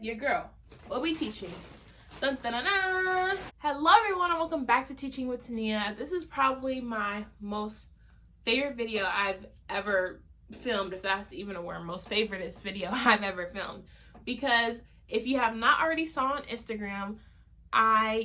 Your girl, what we teaching? Dun, dun, dun, dun. Hello everyone and welcome back to Teaching with Tania. This is probably my most favorite video I've ever filmed, if that's even a word. Most favoriteest video I've ever filmed, because if you have not already saw on Instagram,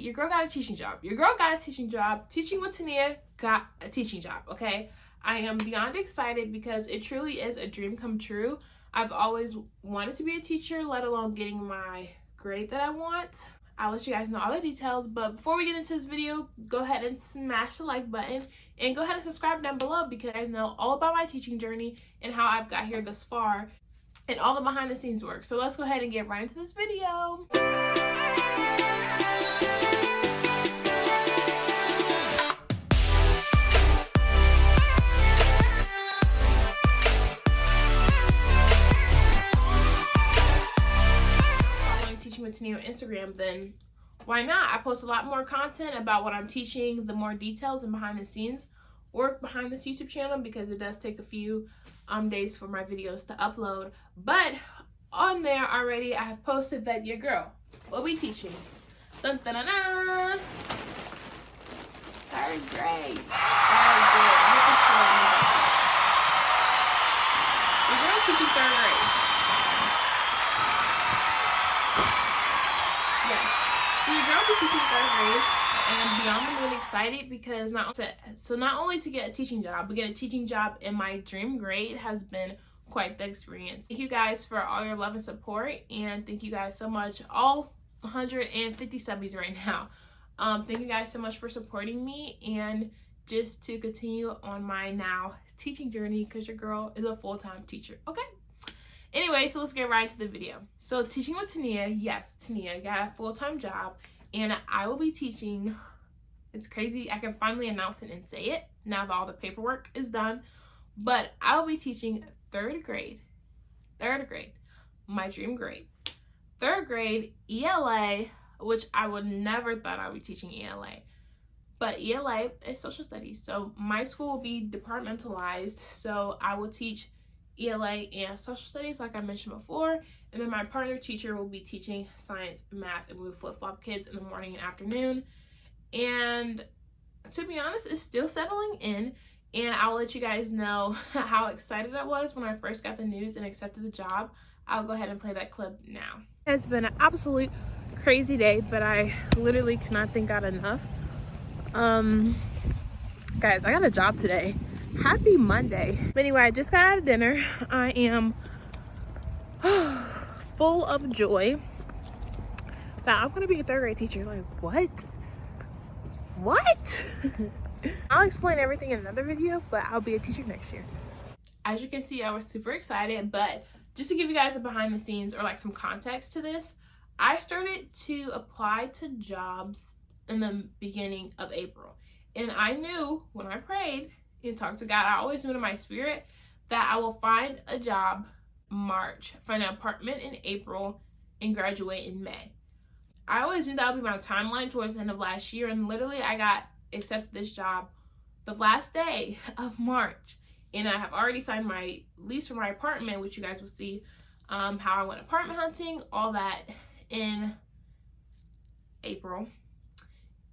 your girl got a teaching job. Your girl got a teaching job. Teaching with Tania got a teaching job, okay? I am beyond excited because it truly is a dream come true. I've always wanted to be a teacher, let alone getting my grade that I want. I'll let you guys know all the details, but before we get into this video, go ahead and smash the like button and go ahead and subscribe down below because you guys know all about my teaching journey and how I've got here thus far and all the behind the scenes work. So let's go ahead and get right into this video. With Tania on Instagram, then why not? I post a lot more content about what I'm teaching, the more details and behind the scenes work behind this YouTube channel, because it does take a few days for my videos to upload. But on there already, I have posted that your girl will be teaching. Dun, dun, dun, dun. Third grade. Your girl's teaching third grade. Teaching third grade, and beyond the moon excited because not only to get a teaching job, but get a teaching job in my dream grade has been quite the experience. Thank you guys for all your love and support, and thank you guys so much, all 150 subbies right now. Thank you guys so much for supporting me and just to continue on my now teaching journey, because your girl is a full-time teacher. Okay, anyway, so let's get right into the video. So teaching with Tania, yes, Tania got a full-time job. And I will be teaching, it's crazy, I can finally announce it and say it now that all the paperwork is done, but I will be teaching third grade, my dream grade. Third grade ELA, which I would never thought I would be teaching ELA, but ELA is social studies. So my school will be departmentalized, so I will teach ELA and social studies like I mentioned before, and then my partner teacher will be teaching science and math, and we flip-flop kids in the morning and afternoon. And to be honest, it's still settling in, and I'll let you guys know how excited I was when I first got the news and accepted the job. I'll go ahead and play that clip now. It's been an absolute crazy day, but I literally cannot thank God enough. Guys, I got a job today. Happy Monday. But anyway, I just got out of dinner. I am full of joy that I'm gonna be a third grade teacher. Like, what? I'll explain everything in another video, but I'll be a teacher next year. As you can see, I was super excited, but just to give you guys a behind the scenes or like some context to this, I started to apply to jobs in the beginning of April. And I knew when I prayed and talked to God, I always knew in my spirit that I will find a job March, find an apartment in April, and graduate in May. I always knew that would be my timeline towards the end of last year, and literally I got accepted this job the last day of March, and I have already signed my lease for my apartment, which you guys will see how I went apartment hunting, all that in April.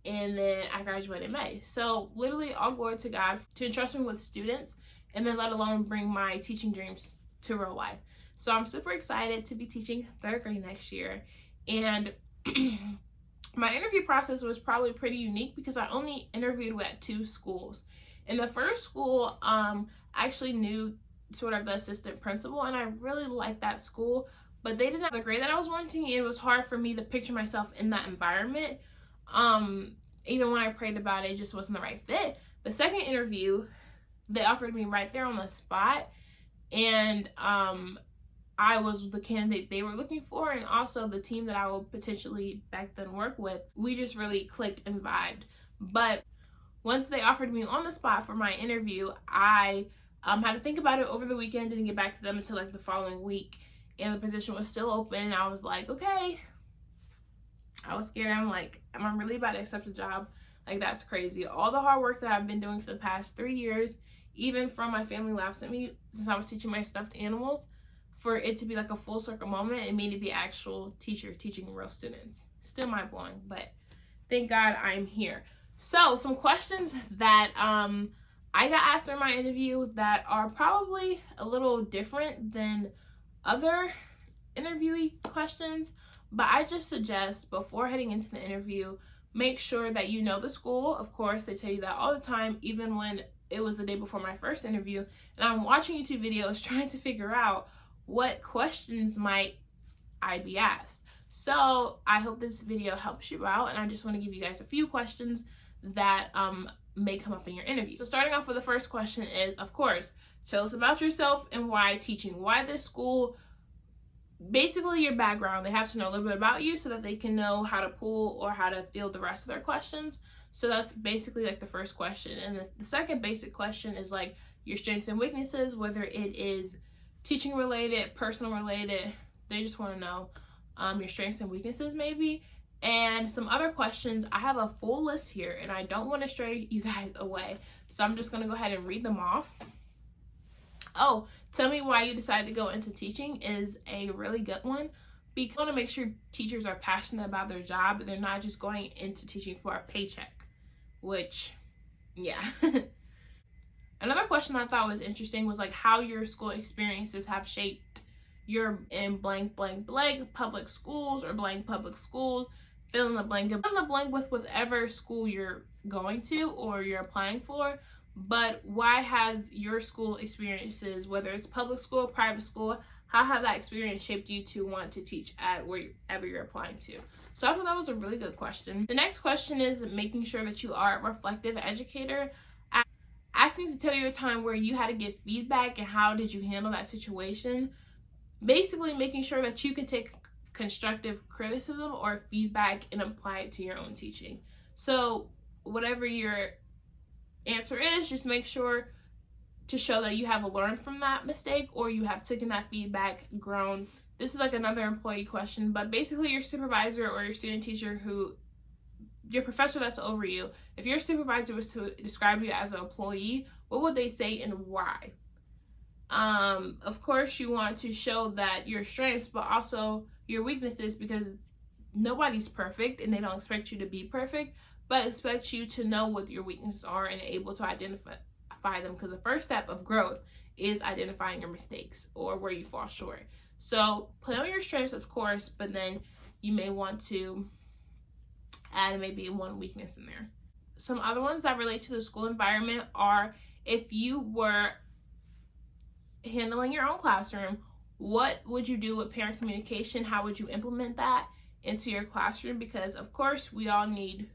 And then I graduated in May. So literally all glory to God to entrust me with students, and then let alone bring my teaching dreams to real life. So I'm super excited to be teaching third grade next year. And my interview process was probably pretty unique because I only interviewed at 2 schools. In the first school, I actually knew sort of the assistant principal, and I really liked that school, but they didn't have the grade that I was wanting. It was hard for me to picture myself in that environment. Even when I prayed about it, it just wasn't the right fit. The second interview, they offered me right there on the spot, and I was the candidate they were looking for, and also the team that I would potentially back then work with. We just really clicked and vibed. But once they offered me on the spot for my interview, I had to think about it over the weekend, didn't get back to them until like the following week, and the position was still open. I was like, okay. I was scared. I'm like, am I really about to accept a job? Like, that's crazy. All the hard work that I've been doing for the past 3 years, even from my family laughs at me since I was teaching my stuffed animals, for it to be like a full circle moment and me to be actual teacher teaching real students. Still mind blowing, but thank God I'm here. So some questions that I got asked during my interview that are probably a little different than other interviewee questions, but I just suggest before heading into the interview, make sure that you know the school. Of course, they tell you that all the time, even when it was the day before my first interview, and I'm watching YouTube videos trying to figure out what questions might I be asked. So I hope this video helps you out, and I just want to give you guys a few questions that may come up in your interview. So starting off with the first question is, of course, tell us about yourself and why teaching, why this school, basically your background. They have to know a little bit about you so that they can know how to pull or how to field the rest of their questions. So that's basically like the first question. And the second basic question is like your strengths and weaknesses, whether it is teaching related, personal related. They just want to know your strengths and weaknesses maybe. And some other questions. I have a full list here and I don't want to stray you guys away. So I'm just going to go ahead and read them off. Oh, tell me why you decided to go into teaching is a really good one. Because I want to make sure teachers are passionate about their job. They're not just going into teaching for a paycheck, which, yeah. Another question I thought was interesting was like how your school experiences have shaped your in blank, blank, blank public schools or blank public schools. Fill in the blank with whatever school you're going to or you're applying for. But why has your school experiences, whether it's public school, private school, how have that experience shaped you to want to teach at wherever you're applying to? So I thought that was a really good question. The next question is making sure that you are a reflective educator. Asking to tell you a time where you had to give feedback and how did you handle that situation. Basically making sure that you can take constructive criticism or feedback and apply it to your own teaching. So whatever your answer is, just make sure to show that you have learned from that mistake or you have taken that feedback, grown. This is like another employee question, but basically your supervisor or your student teacher your professor that's over you, if your supervisor was to describe you as an employee, what would they say and why? Of course, you want to show that your strengths, but also your weaknesses, because nobody's perfect and they don't expect you to be perfect, but expect you to know what your weaknesses are and able to identify them, because the first step of growth is identifying your mistakes or where you fall short. So play on your strengths, of course, but then you may want to add maybe one weakness in there. Some other ones that relate to the school environment are if you were handling your own classroom, what would you do with parent communication? How would you implement that into your classroom? Because of course we all need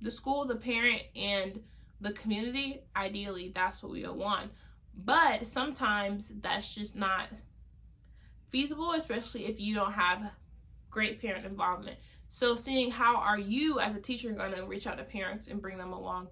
the school, the parent, and the community. Ideally, that's what we all want. But sometimes that's just not feasible, especially if you don't have great parent involvement. So seeing how are you as a teacher going to reach out to parents and bring them along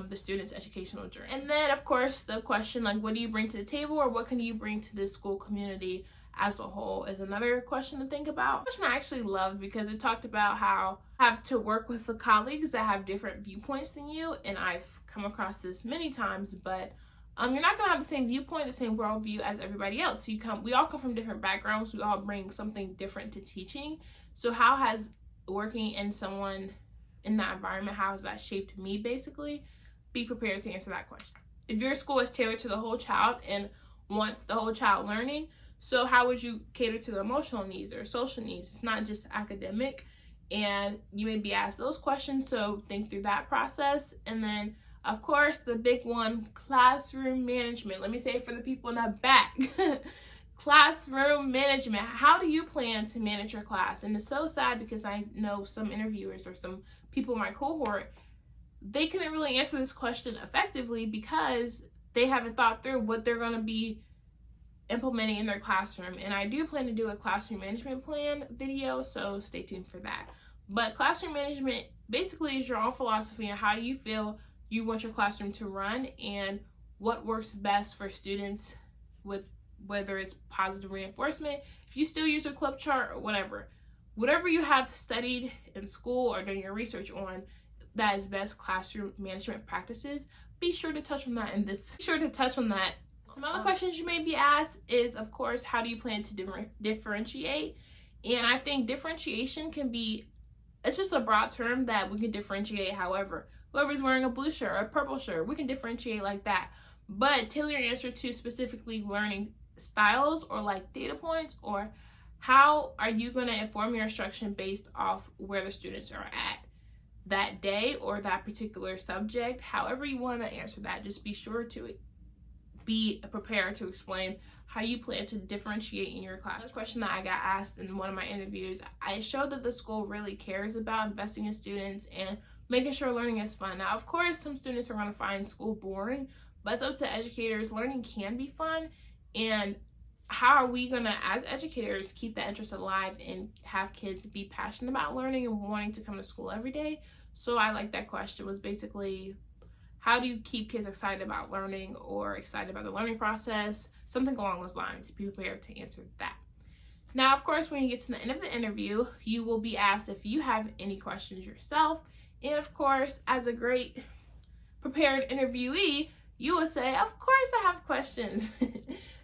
the student's educational journey. And then of course the question like what do you bring to the table or what can you bring to this school community as a whole is another question to think about. Question I actually loved because it talked about how you have to work with the colleagues that have different viewpoints than you, and I've come across this many times, but you're not gonna have the same viewpoint, the same worldview as everybody else. We all come from different backgrounds, we all bring something different to teaching. So how has working in someone in that environment, how has that shaped me? Basically, be prepared to answer that question. If your school is tailored to the whole child and wants the whole child learning, so how would you cater to the emotional needs or social needs? It's not just academic, and you may be asked those questions, so think through that process. And then of course the big one, classroom management. Let me say it for the people in the back. Classroom management. How do you plan to manage your class? And it's so sad because I know some interviewers or some people in my cohort, they couldn't really answer this question effectively because they haven't thought through what they're going to be implementing in their classroom. And I do plan to do a classroom management plan video, so stay tuned for that. But classroom management basically is your own philosophy on how you feel you want your classroom to run and what works best for students, with whether it's positive reinforcement, if you still use a club chart or whatever you have studied in school or done your research on that is best classroom management practices, be sure to touch on that Some other questions you may be asked is, of course, how do you plan to differentiate? And I think differentiation can be, it's just a broad term that we can differentiate however. Whoever's wearing a blue shirt or a purple shirt, we can differentiate like that. But tailor your answer to specifically learning styles or like data points, or how are you going to inform your instruction based off where the students are at that day or that particular subject. However you want to answer that, just be sure to be prepared to explain how you plan to differentiate in your class. Another question that I got asked in one of my interviews, I showed that the school really cares about investing in students and making sure learning is fun. Now, of course, some students are going to find school boring, but it's up to educators. Learning can be fun, and how are we going to, as educators, keep that interest alive and have kids be passionate about learning and wanting to come to school every day? So I like that question, was basically, how do you keep kids excited about learning or excited about the learning process? Something along those lines. Be prepared to answer that. Now, of course, when you get to the end of the interview, you will be asked if you have any questions yourself. And of course, as a great prepared interviewee, you will say, of course I have questions.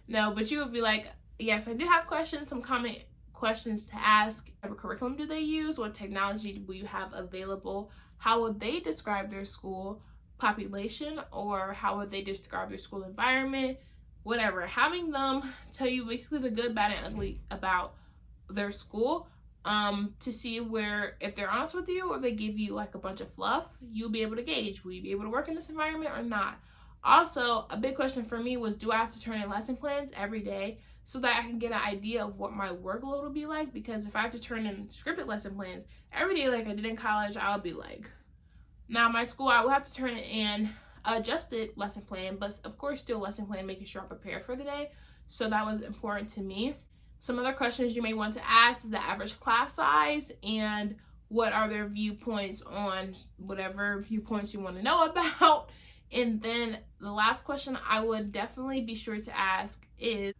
No, but you would be like, yes, I do have questions, some common questions to ask. What curriculum do they use? What technology will you have available? How would they describe their school population, or how would they describe their school environment? Whatever. Having them tell you basically the good, bad, and ugly about their school, to see where, if they're honest with you or they give you like a bunch of fluff, you'll be able to gauge, will you be able to work in this environment or not? Also, a big question for me was, do I have to turn in lesson plans every day so that I can get an idea of what my workload will be like? Because if I have to turn in scripted lesson plans every day like I did in college, I'll be like, now my school, I will have to turn in adjusted lesson plan, but of course still lesson plan, making sure I'm prepared for the day. So that was important to me. Some other questions you may want to ask is the average class size and what are their viewpoints on whatever viewpoints you want to know about. And then the last question I would definitely be sure to ask is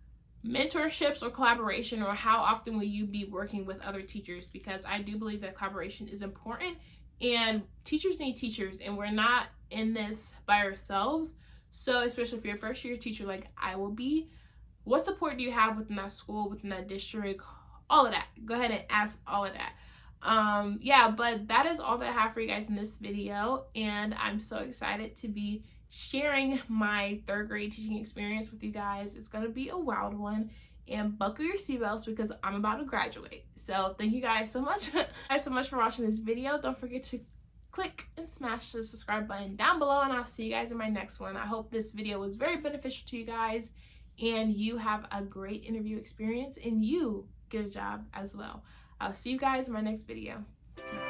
mentorships or collaboration, or how often will you be working with other teachers? Because I do believe that collaboration is important, and teachers need teachers, and we're not in this by ourselves. So especially if you're a first year teacher like I will be, what support do you have within that school, within that district, all of that? Go ahead and ask all of that. Yeah, but that is all that I have for you guys in this video, and I'm so excited to be sharing my third grade teaching experience with you guys. It's gonna be a wild one, and buckle your seatbelts because I'm about to graduate. So thank you guys so much. Thanks so much for watching this video. Don't forget to click and smash the subscribe button down below, and I'll see you guys in my next one. I hope this video was very beneficial to you guys and you have a great interview experience and you get a job as well. I'll see you guys in my next video. Peace.